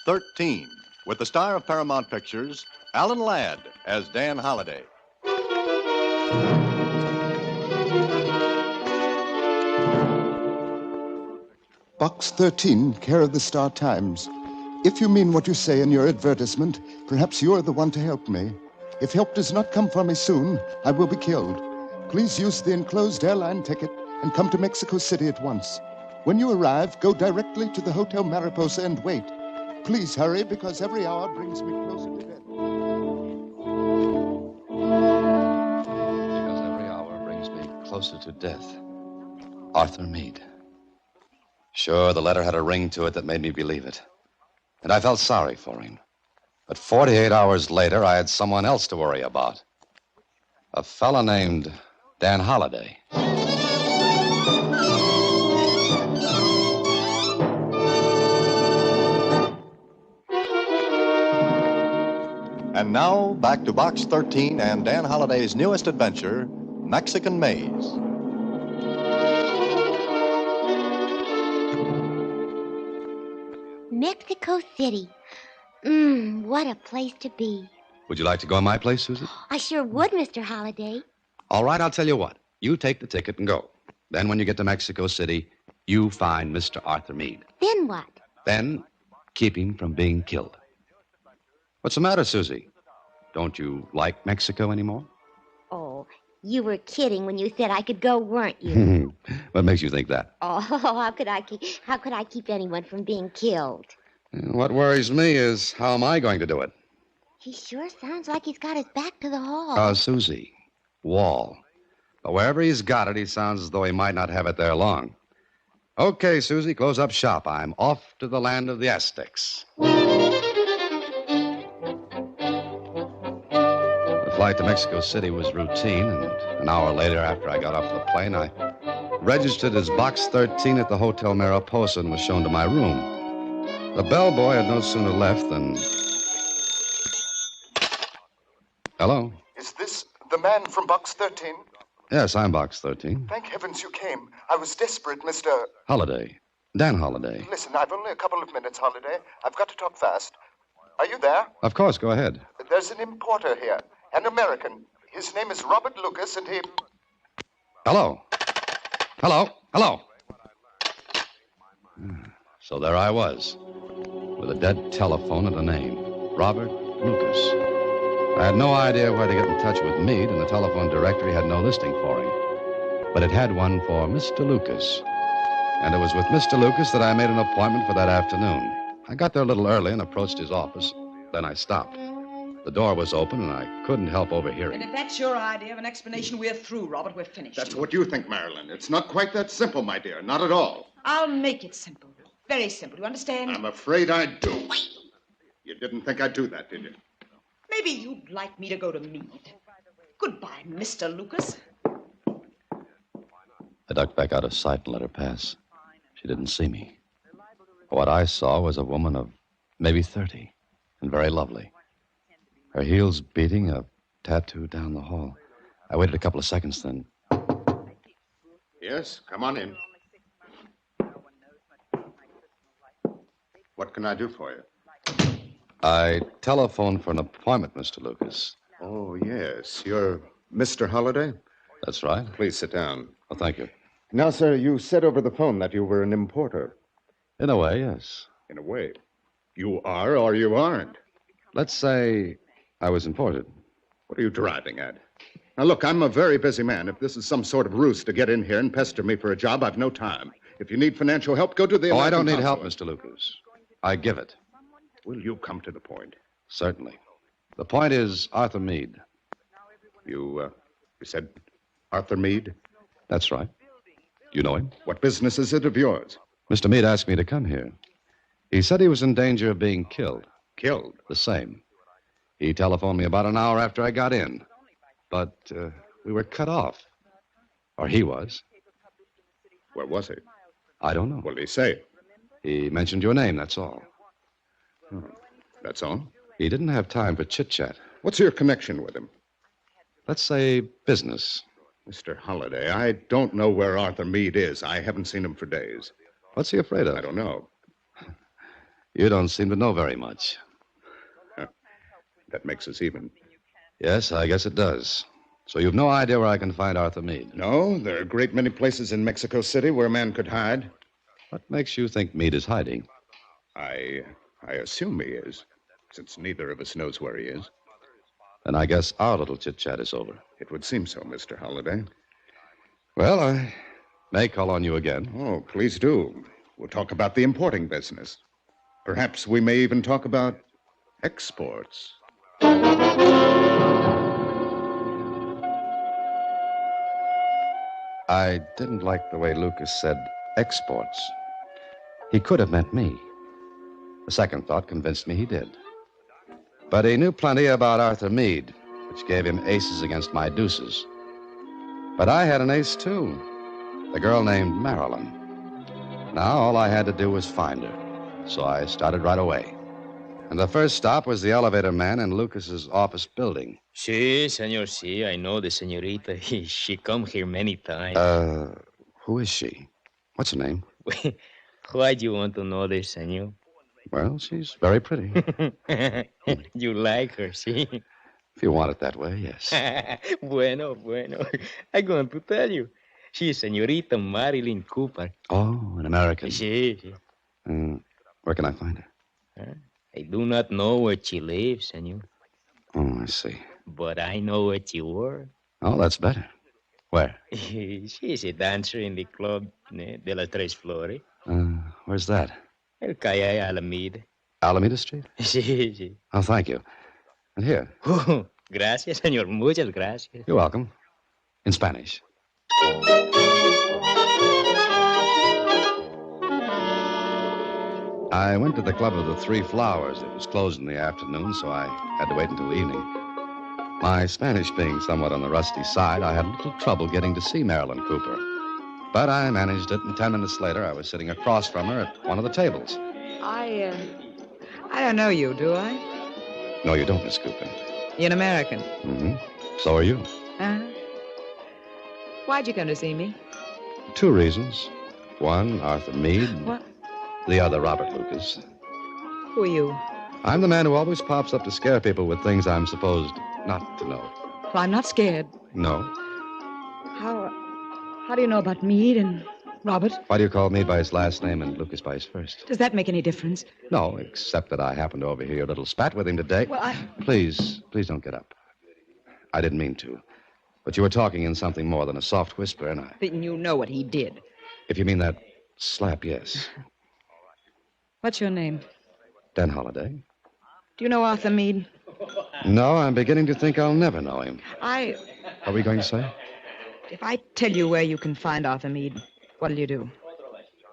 13, with the star of Paramount Pictures, Alan Ladd, as Dan Holliday. Box 13, care of the Star Times. If you mean what you say in your advertisement, perhaps you're the one to help me. If help does not come for me soon, I will be killed. Please use the enclosed airline ticket and come to Mexico City at once. When you arrive, go directly to the Hotel Mariposa and wait. Please hurry, because every hour brings me closer to death. Because every hour brings me closer to death. Arthur Meade. Sure, the letter had a ring to it that made me believe it. And I felt sorry for him. But 48 hours later, I had someone else to worry about. A fella named Dan Holliday. And now, back to Box 13 and Dan Holliday's newest adventure, Mexican Maze. Mexico City. What a place to be. Would you like to go in my place, Susie? I sure would, Mr. Holliday. All right, I'll tell you what. You take the ticket and go. Then when you get to Mexico City, you find Mr. Arthur Meade. Then what? Then keep him from being killed. What's the matter, Susie? Don't you like Mexico anymore? Oh, you were kidding when you said I could go, weren't you? What makes you think that? Oh, how could I keep anyone from being killed? What worries me is how am I going to do it? He sure sounds like he's got his back to the hall. Susie, wall. But wherever he's got it, he sounds as though he might not have it there long. Okay, Susie, close up shop. I'm off to the land of the Aztecs. The flight to Mexico City was routine, and an hour later, after I got off the plane, I registered as Box 13 at the Hotel Mariposa and was shown to my room. The bellboy had no sooner left than... Hello? Is this the man from Box 13? Yes, I'm Box 13. Thank heavens you came. I was desperate, Mr. Holiday. Dan Holiday. Listen, I've only a couple of minutes, Holiday. I've got to talk fast. Are you there? Of course, go ahead. There's an importer here, an American. His name is Robert Lucas, and he... Hello? Hello? Hello? So there I was, with a dead telephone and a name, Robert Lucas. I had no idea where to get in touch with Meade, and the telephone directory had no listing for him. But it had one for Mr. Lucas. And it was with Mr. Lucas that I made an appointment for that afternoon. I got there a little early and approached his office. Then I stopped. The door was open, and I couldn't help overhearing. And if that's your idea of an explanation, we're through, Robert. We're finished. That's what you think, Marilyn. It's not quite that simple, my dear. Not at all. I'll make it simple. Very simple. You understand? I'm afraid I do. You didn't think I'd do that, did you? Maybe you'd like me to go to Meade. Goodbye, Mr. Lucas. I ducked back out of sight and let her pass. She didn't see me. What I saw was a woman of maybe 30, and very lovely. Her heels beating, a tattoo down the hall. I waited a couple of seconds, then... Yes, come on in. What can I do for you? I telephoned for an appointment, Mr. Lucas. Oh, yes. You're Mr. Holliday? That's right. Please sit down. Oh, thank you. Now, sir, you said over the phone that you were an importer. In a way, yes. In a way. You are or you aren't. Let's say I was imported. What are you driving at? Now, look, I'm a very busy man. If this is some sort of ruse to get in here and pester me for a job, I've no time. If you need financial help, go to the I American don't need help, consulate. Mr. Lucas. I give it. Will you come to the point? Certainly. The point is Arthur Meade. You said Arthur Meade? That's right. You know him? What business is it of yours? Mr. Meade asked me to come here. He said he was in danger of being killed. Killed? The same. He telephoned me about an hour after I got in. But we were cut off. Or he was. Where was he? I don't know. What did he say? He mentioned your name, that's all. Oh, that's all? He didn't have time for chit-chat. What's your connection with him? Let's say business. Mr. Holliday, I don't know where Arthur Meade is. I haven't seen him for days. What's he afraid of? I don't know. You don't seem to know very much. That makes us even. Yes, I guess it does. So you've no idea where I can find Arthur Meade? No, there are a great many places in Mexico City where a man could hide. What makes you think Meade is hiding? I assume he is, since neither of us knows where he is. Then I guess our little chit-chat is over. It would seem so, Mr. Holliday. Well, I may call on you again. Oh, please do. We'll talk about the importing business. Perhaps we may even talk about exports. I didn't like the way Lucas said exports. He could have meant me. The second thought convinced me he did. But he knew plenty about Arthur Meade, which gave him aces against my deuces. But I had an ace, too. The girl named Marilyn. Now all I had to do was find her. So I started right away. And the first stop was the elevator man in Lucas's office building. Si, senor, si. I know the senorita. She come here many times. Who is she? What's her name? Why do you want to know this, senor? Well, she's very pretty. You like her, see? If you want it that way, yes. Bueno. I'm going to tell you. She's Senorita Marilyn Cooper. Oh, an American. Si. Where can I find her? I do not know where she lives, senor. Oh, I see. But I know where she works. Oh, that's better. Where? She's a dancer in the club de las Tres Flores. Where's that? El Calle Alameda. Alameda Street? Si. Oh, thank you. And here. Gracias, senor. Muchas gracias. You're welcome. In Spanish. I went to the Club of the Three Flowers. It was closed in the afternoon, so I had to wait until evening. My Spanish being somewhat on the rusty side, I had a little trouble getting to see Marilyn Cooper. But I managed it, and 10 minutes later, I was sitting across from her at one of the tables. I don't know you, do I? No, you don't, Miss Cooper. You're an American. Mm-hmm. So are you. Uh-huh. Why'd you come to see me? 2 reasons. One, Arthur Meade. What? The other, Robert Lucas. Who are you? I'm the man who always pops up to scare people with things I'm supposed not to know. Well, I'm not scared. No? How do you know about Meade and Robert? Why do you call Meade by his last name and Lucas by his first? Does that make any difference? No, except that I happened to overhear your little spat with him today. Well, Please don't get up. I didn't mean to. But you were talking in something more than a soft whisper, and Then you know what he did. If you mean that slap, yes. What's your name? Dan Holliday. Do you know Arthur Meade? No, I'm beginning to think I'll never know him. What are we going to say? If I tell you where you can find Arthur Meade, what'll you do?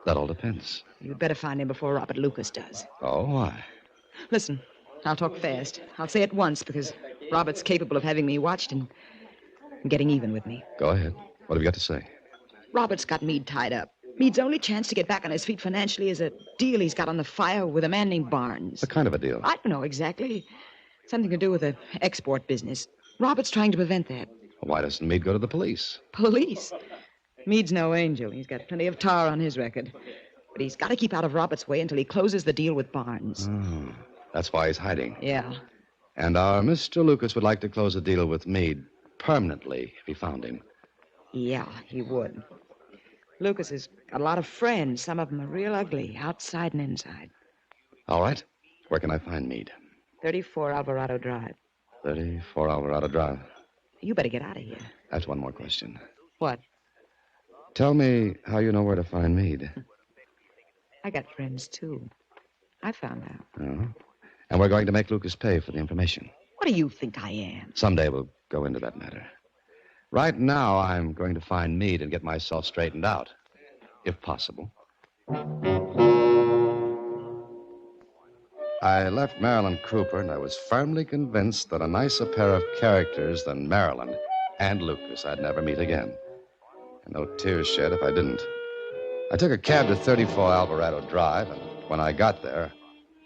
That all depends. You'd better find him before Robert Lucas does. Oh, why? Listen, I'll talk fast. I'll say it once because Robert's capable of having me watched and getting even with me. Go ahead. What have you got to say? Robert's got Meade tied up. Meade's only chance to get back on his feet financially is a deal he's got on the fire with a man named Barnes. What kind of a deal? I don't know exactly. Something to do with the export business. Robert's trying to prevent that. Well, why doesn't Meade go to the police? Police? Meade's no angel. He's got plenty of tar on his record. But he's got to keep out of Robert's way until he closes the deal with Barnes. Oh, that's why he's hiding. Yeah. And our Mr. Lucas would like to close a deal with Meade permanently if he found him. Yeah, he would. Lucas has got a lot of friends. Some of them are real ugly, outside and inside. All right. Where can I find Meade? 34 Alvarado Drive. 34 Alvarado Drive. You better get out of here. That's one more question. What? Tell me how you know where to find Meade. I got friends, too. I found out. Oh. And we're going to make Lucas pay for the information. What do you think I am? Someday we'll go into that matter. Right now, I'm going to find Meade and get myself straightened out, if possible. I left Marilyn Cooper, and I was firmly convinced that a nicer pair of characters than Marilyn and Lucas I'd never meet again. And no tears shed if I didn't. I took a cab to 34 Alvarado Drive, and when I got there,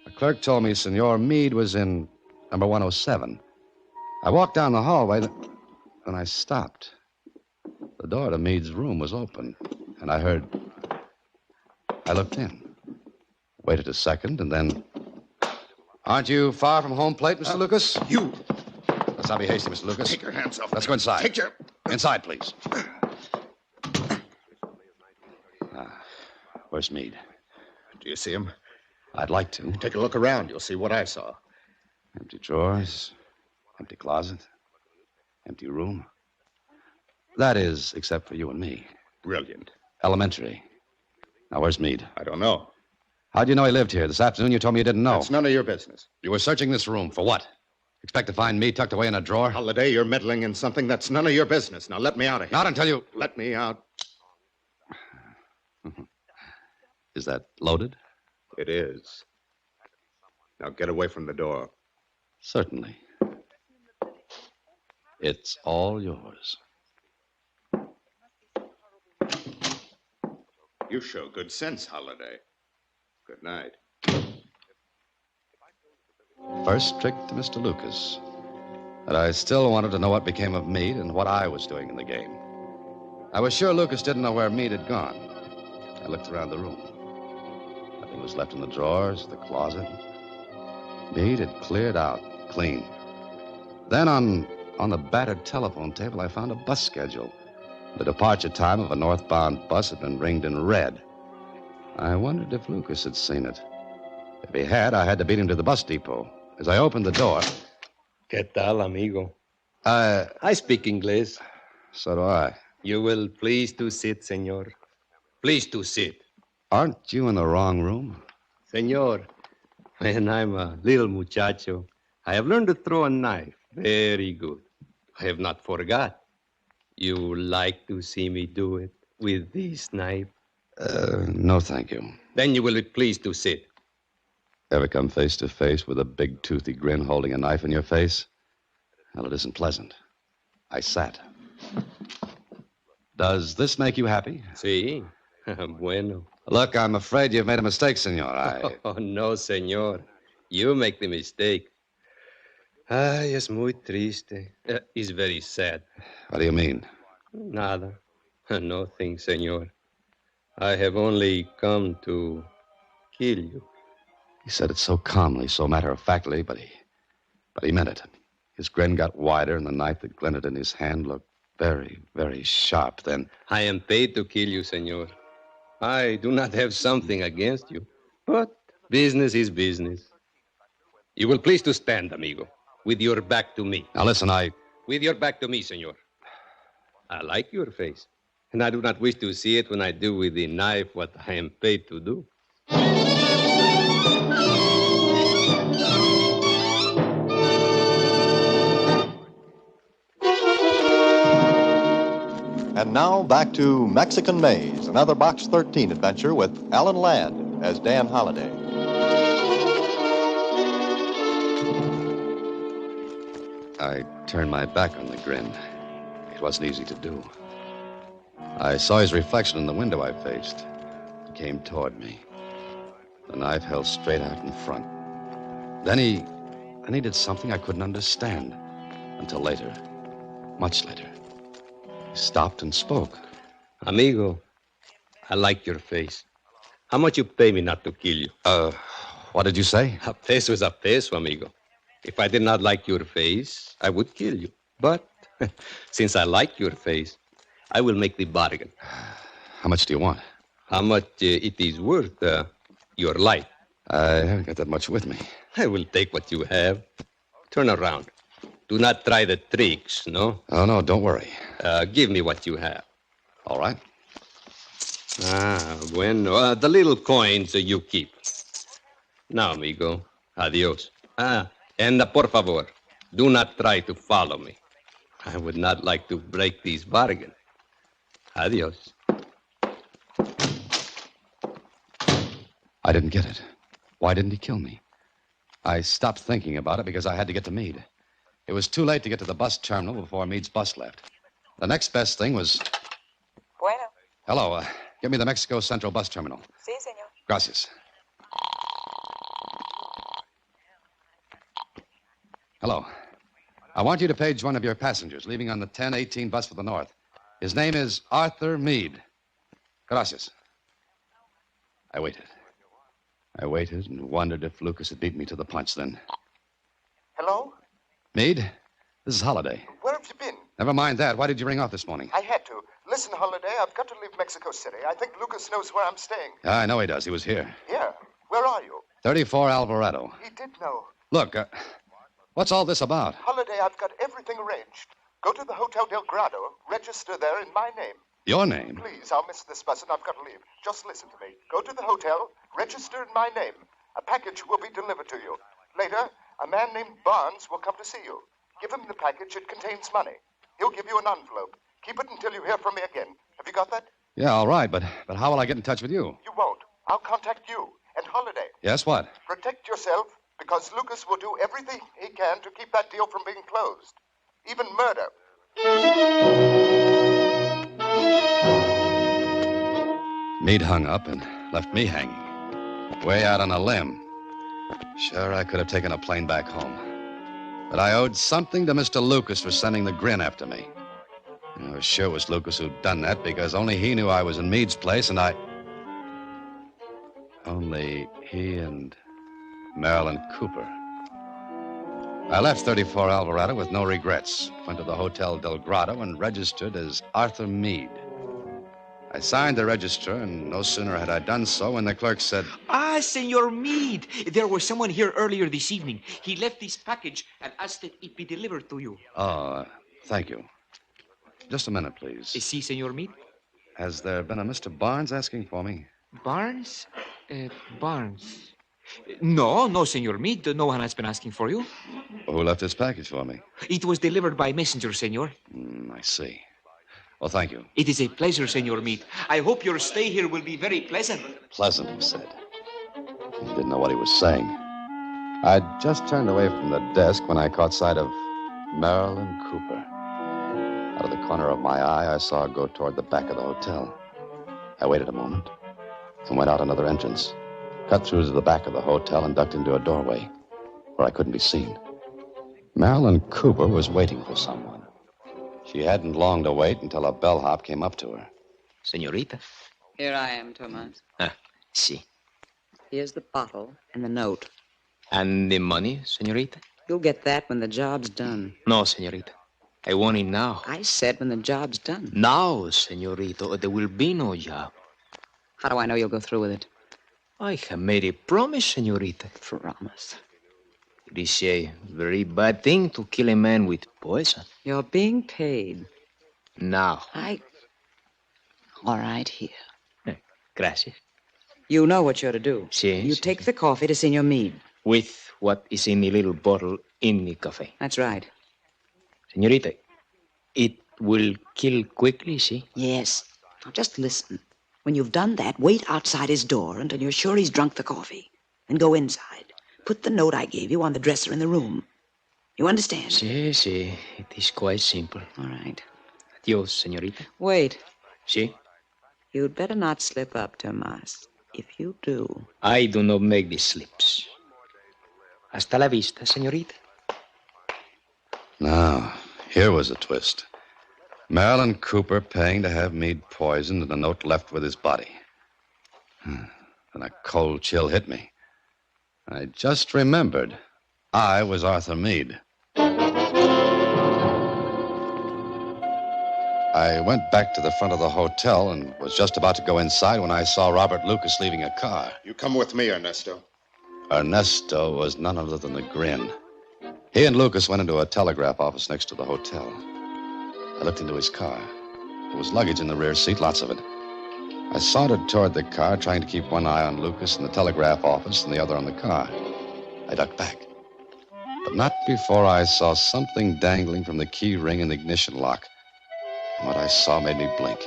a clerk told me Senor Meade was in number 107. I walked down the hallway, then I stopped. The door to Meade's room was open, and I looked in. waited a second, and then... Aren't you far from home plate, Mr. Lucas? You! Let's not be hasty, Mr. Lucas. Take your hands off. Let's go inside. Take your... Inside, please. Where's Meade? Do you see him? I'd like to. Take a look around. You'll see what I saw. Empty drawers, empty closet, empty room. That is, except for you and me. Brilliant. Elementary. Now, where's Meade? I don't know. How do you know he lived here? This afternoon you told me you didn't know. It's none of your business. You were searching this room. For what? Expect to find Meade tucked away in a drawer? Holiday, you're meddling in something that's none of your business. Now let me out of here. Not until you... Let me out. Is that loaded? It is. Now get away from the door. Certainly. It's all yours. You show good sense, Holiday. Good night. First trick to Mr. Lucas. But I still wanted to know what became of Meade and what I was doing in the game. I was sure Lucas didn't know where Meade had gone. I looked around the room. Nothing was left in the drawers, the closet. Meade had cleared out, clean. Then on the battered telephone table, I found a bus schedule. The departure time of a northbound bus had been ringed in red. I wondered if Lucas had seen it. If he had, I had to beat him to the bus depot. As I opened the door... ¿Qué tal, amigo? I speak English. So do I. You will please to sit, senor. Please to sit. Aren't you in the wrong room? Senor, when I'm a little muchacho, I have learned to throw a knife. Very good. I have not forgot. You like to see me do it with this knife? No, thank you. Then you will be pleased to sit. Ever come face to face with a big toothy grin holding a knife in your face? Well, it isn't pleasant. I sat. Does this make you happy? Sí. Bueno. Look, I'm afraid you've made a mistake, senor. Oh, no, senor. You make the mistake. Ay, es muy triste. It's very sad. What do you mean? Nada. Nothing, senor. I have only come to kill you. He said it so calmly, so matter-of-factly, but he meant it. His grin got wider, and the knife that glinted in his hand looked very, very sharp. Then... I am paid to kill you, senor. I do not have something against you, but business is business. You will please to stand, amigo, with your back to me. Now, listen, With your back to me, senor. I like your face, and I do not wish to see it when I do with the knife what I am paid to do. And now back to Mexican Maze, another Box 13 adventure with Alan Ladd as Dan Holliday. I turned my back on the grin. It wasn't easy to do. I saw his reflection in the window I faced. He came toward me. The knife held straight out in front. Then he did something I couldn't understand. Until later. Much later. He stopped and spoke. Amigo, I like your face. How much you pay me not to kill you? What did you say? A peso is a peso, amigo. If I did not like your face, I would kill you. But since I like your face, I will make the bargain. How much do you want? How much it is worth, your life? I haven't got that much with me. I will take what you have. Turn around. Do not try the tricks, no? Oh, no, don't worry. Give me what you have. All right. Bueno. The little coins you keep. Now, amigo. Adios. And por favor, do not try to follow me. I would not like to break this bargain. Adios. I didn't get it. Why didn't he kill me? I stopped thinking about it because I had to get to Meade. It was too late to get to the bus terminal before Meade's bus left. The next best thing was... Bueno. Hello, get me the Mexico Central bus terminal. Sí, señor. Gracias. Hello. I want you to page one of your passengers leaving on the 10:18 bus for the north. His name is Arthur Meade. Gracias. I waited. I waited and wondered if Lucas had beat me to the punch then. Hello? Meade, this is Holiday. Where have you been? Never mind that. Why did you ring off this morning? I had to. Listen, Holiday, I've got to leave Mexico City. I think Lucas knows where I'm staying. I know he does. He was here. Here? Where are you? 34 Alvarado. He did know. Look, what's all this about? Holiday, I've got everything arranged. Go to the Hotel Del Grado, register there in my name. Your name? Please, I'll miss this bus and I've got to leave. Just listen to me. Go to the hotel, register in my name. A package will be delivered to you. Later, a man named Barnes will come to see you. Give him the package. It contains money. He'll give you an envelope. Keep it until you hear from me again. Have you got that? Yeah, all right, but how will I get in touch with you? You won't. I'll contact you. And Holiday. Yes, what? Protect yourself, because Lucas will do everything he can to keep that deal from being closed. Even murder. Meade hung up and left me hanging. Way out on a limb. Sure, I could have taken a plane back home. But I owed something to Mr. Lucas for sending the grin after me. I was sure it was Lucas who'd done that because only he knew I was in Meade's place and only he and Marilyn Cooper. I left 34 Alvarado with no regrets. Went to the Hotel Del Grado and registered as Arthur Meade. I signed the register, and no sooner had I done so when the clerk said, Ah, Senor Meade. There was someone here earlier this evening. He left this package and asked that it be delivered to you. Oh, thank you. Just a minute, please. Si, Senor Meade. Has there been a Mr. Barnes asking for me? Barnes? Barnes. No, Senor Meade. No one has been asking for you. Who left this package for me? It was delivered by messenger, Senor. I see. Well, thank you. It is a pleasure, Senor Meade. I hope your stay here will be very pleasant. Pleasant, he said. He didn't know what he was saying. I'd just turned away from the desk when I caught sight of Marilyn Cooper. Out of the corner of my eye, I saw her go toward the back of the hotel. I waited a moment and went out another entrance, cut through to the back of the hotel and ducked into a doorway where I couldn't be seen. Marilyn Cooper was waiting for someone. She hadn't long to wait until a bellhop came up to her. Senorita. Here I am, Tomas. Si. Here's the bottle and the note. And the money, Senorita? You'll get that when the job's done. No, Senorita. I want it now. I said when the job's done. Now, Senorita, or there will be no job. How do I know you'll go through with it? I have made a promise, Senorita. Promise. It is a very bad thing to kill a man with poison. You're being paid. Now. All right, here. Gracias. You know what you're to do. Si. You take the coffee to Senor Meade. With what is in the little bottle in the cafe. That's right. Senorita, it will kill quickly, see? Yes. Now just listen. When you've done that, wait outside his door until you're sure he's drunk the coffee. Then go inside. Put the note I gave you on the dresser in the room. You understand? Si. It is quite simple. All right. Adios, senorita. Wait. Si? You'd better not slip up, Tomas. If you do... I do not make these slips. Hasta la vista, senorita. Now, here was a twist. Marilyn Cooper paying to have Meade poisoned and a note left with his body. Then a cold chill hit me. I just remembered I was Arthur Meade. I went back to the front of the hotel and was just about to go inside when I saw Robert Lucas leaving a car. You come with me, Ernesto. Ernesto was none other than the Grin. He and Lucas went into a telegraph office next to the hotel. I looked into his car. There was luggage in the rear seat, lots of it. I sauntered toward the car, trying to keep one eye on Lucas in the telegraph office and the other on the car. I ducked back. But not before I saw something dangling from the key ring in the ignition lock. And what I saw made me blink.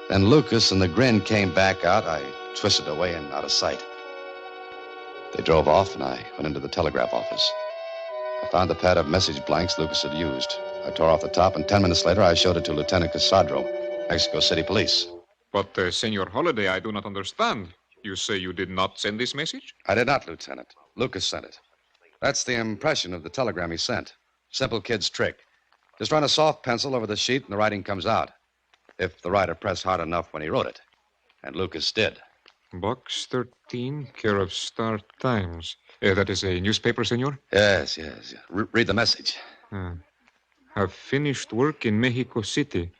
Then Lucas and the Grin came back out. I twisted away and out of sight. They drove off, and I went into the telegraph office. I found the pad of message blanks Lucas had used. I tore off the top, and 10 minutes later, I showed it to Lieutenant Casadro, Mexico City Police. But, Senor Holiday, I do not understand. You say you did not send this message? I did not, Lieutenant. Lucas sent it. That's the impression of the telegram he sent. Simple kid's trick. Just run a soft pencil over the sheet and the writing comes out. If the writer pressed hard enough when he wrote it. And Lucas did. Box 13, care of Star Times. That is a newspaper, senor? Yes. Read the message. Have finished work in Mexico City.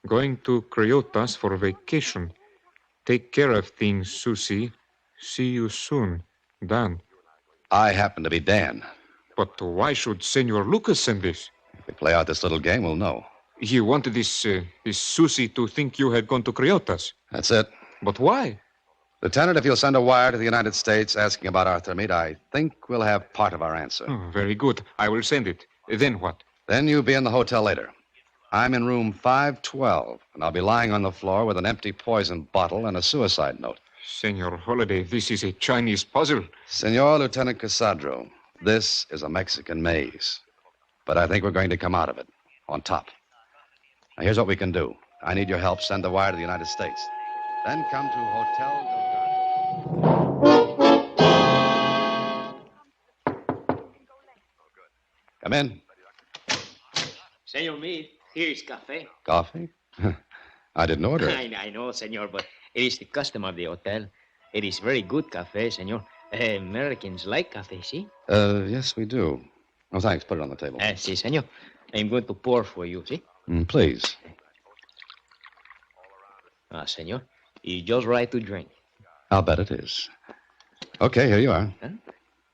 Going to Criotas for vacation. Take care of things, Susie. See you soon. Dan. I happen to be Dan. But why should Senor Lucas send this? If we play out this little game, we'll know. He wanted this Susie to think you had gone to Criotas. That's it. But why? Lieutenant, if you'll send a wire to the United States asking about Arthur Meade, I think we'll have part of our answer. Oh, very good. I will send it. Then what? Then you'll be in the hotel later. I'm in room 512, and I'll be lying on the floor with an empty poison bottle and a suicide note. Senor Holiday, this is a Chinese puzzle. Senor Lieutenant Casadro, this is a Mexican maze. But I think we're going to come out of it on top. Now, here's what we can do. I need your help. Send the wire to the United States. Then come to Hotel Come in. Senor Meade, here is cafe. Coffee? I didn't order it. I know, senor, but it is the custom of the hotel. It is very good cafe, senor. Americans like cafe, see? Yes, we do. Oh, thanks. Put it on the table. Si, senor. I'm going to pour for you, see? Please. Senor, it's just right to drink. I'll bet it is. Okay, here you are.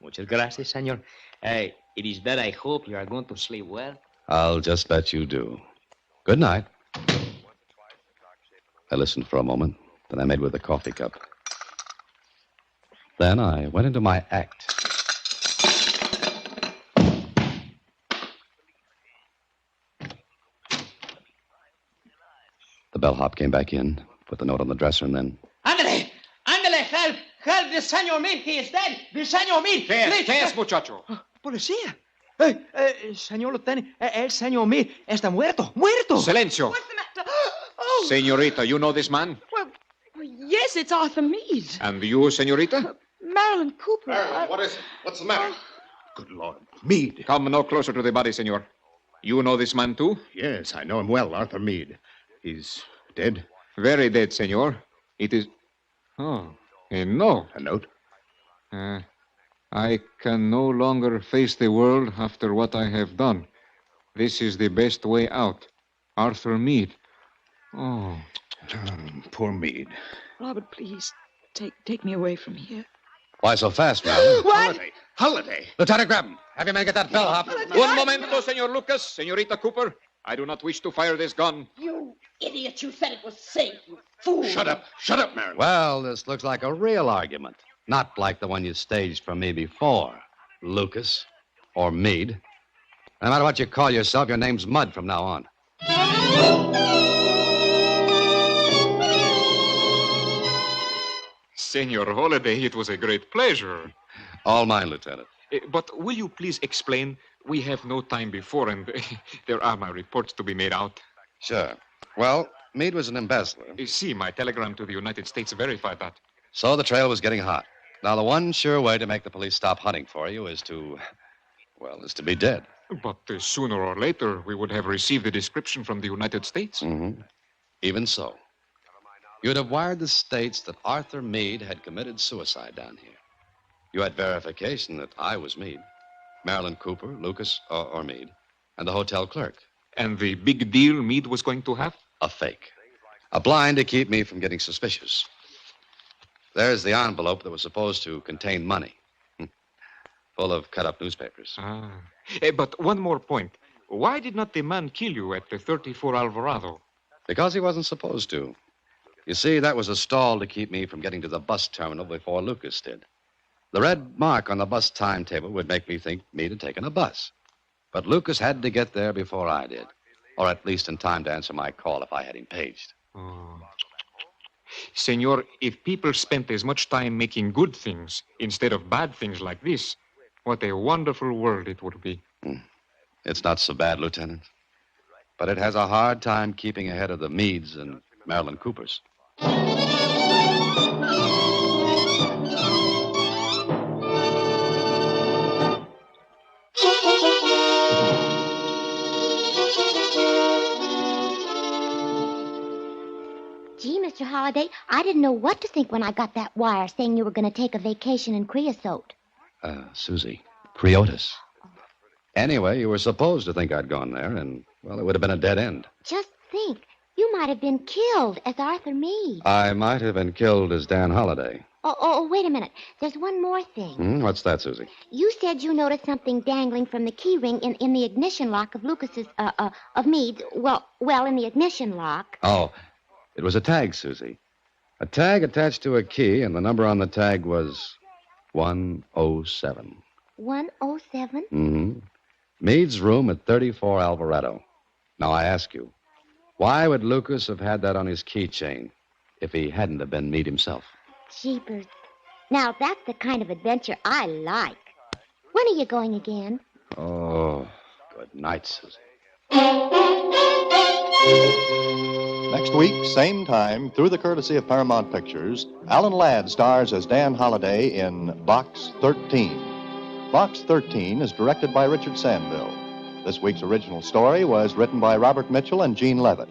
Muchas gracias, senor. It is that I hope you are going to sleep well. I'll just bet you do. Good night. I listened for a moment, then I made with the coffee cup. Then I went into my act. The bellhop came back in, put the note on the dresser, and then... Ándale, help! Help, the Senor Meade, he is dead! The Senor Meade! ¿Qué es, muchacho? Policía. Señor Lieutenant, el Senor Meade está muerto. Silencio. What's the matter? Oh, Senorita, you know this man? well, yes, it's Arthur Meade. And you, senorita? Marilyn Cooper. What is it? What's the matter? Good Lord. Meade. Come no closer to the body, senor. You know this man, too? Yes, I know him well, Arthur Meade. He's dead. Very dead, senor. It is... Oh, no. A note? I can no longer face the world after what I have done. This is the best way out. Arthur Meade. Oh. Poor Meade. Robert, please, take me away from here. Why so fast, Marilyn? What? Holiday. Lieutenant, grab him. Have your men get that bellhop. Un momento, senor Lucas. Senorita Cooper. I do not wish to fire this gun. You idiot, you said it was safe, you fool. Shut up, Marilyn. Well, this looks like a real argument. Not like the one you staged for me before, Lucas or Meade. No matter what you call yourself, your name's Mud from now on. Senor Holiday, it was a great pleasure. All mine, Lieutenant. But will you please explain? We have no time before, and there are my reports to be made out. Sure. Well, Meade was an embezzler. See, my telegram to the United States verified that. So the trail was getting hot. Now, the one sure way to make the police stop hunting for you is to be dead. But sooner or later, we would have received a description from the United States. Mm-hmm. Even so. You'd have wired the States that Arthur Meade had committed suicide down here. You had verification that I was Meade, Marilyn Cooper, Lucas, or Meade, and the hotel clerk. And the big deal Meade was going to have? A fake. A blind to keep me from getting suspicious. There's the envelope that was supposed to contain money. Full of cut-up newspapers. But one more point. Why did not the man kill you at the 34 Alvarado? Because he wasn't supposed to. You see, that was a stall to keep me from getting to the bus terminal before Lucas did. The red mark on the bus timetable would make me think Meade had taken a bus. But Lucas had to get there before I did. Or at least in time to answer my call if I had him paged. Oh. Senor, if people spent as much time making good things instead of bad things like this, what a wonderful world it would be. It's not so bad, Lieutenant. But it has a hard time keeping ahead of the Meades and Marilyn Coopers. Gee, Mr. Mr. Holliday. I didn't know what to think when I got that wire saying you were going to take a vacation in creosote. Susie, Creotis. Anyway, you were supposed to think I'd gone there, and, well, it would have been a dead end. Just think. You might have been killed as Arthur Meade. I might have been killed as Dan Holliday. Oh, wait a minute. There's one more thing. What's that, Susie? You said you noticed something dangling from the key ring in the ignition lock of Lucas's, of Meade's, well, in the ignition lock. Oh, it was a tag, Susie. A tag attached to a key, and the number on the tag was 107. 107? Mm-hmm. Meade's room at 34 Alvarado. Now, I ask you, why would Lucas have had that on his keychain if he hadn't have been Meade himself? Jeepers. Now, that's the kind of adventure I like. When are you going again? Oh, good night, Susie. Next week, same time, through the courtesy of Paramount Pictures, Alan Ladd stars as Dan Holliday in Box 13. Box 13 is directed by Richard Sandville. This week's original story was written by Robert Mitchell and Gene Levitt.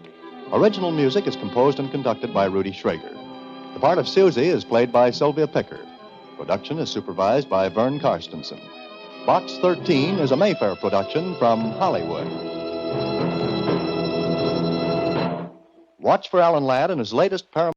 Original music is composed and conducted by Rudy Schrager. The part of Susie is played by Sylvia Picker. Production is supervised by Vern Karstensen. Box 13 is a Mayfair production from Hollywood. Watch for Alan Ladd in his latest Paramount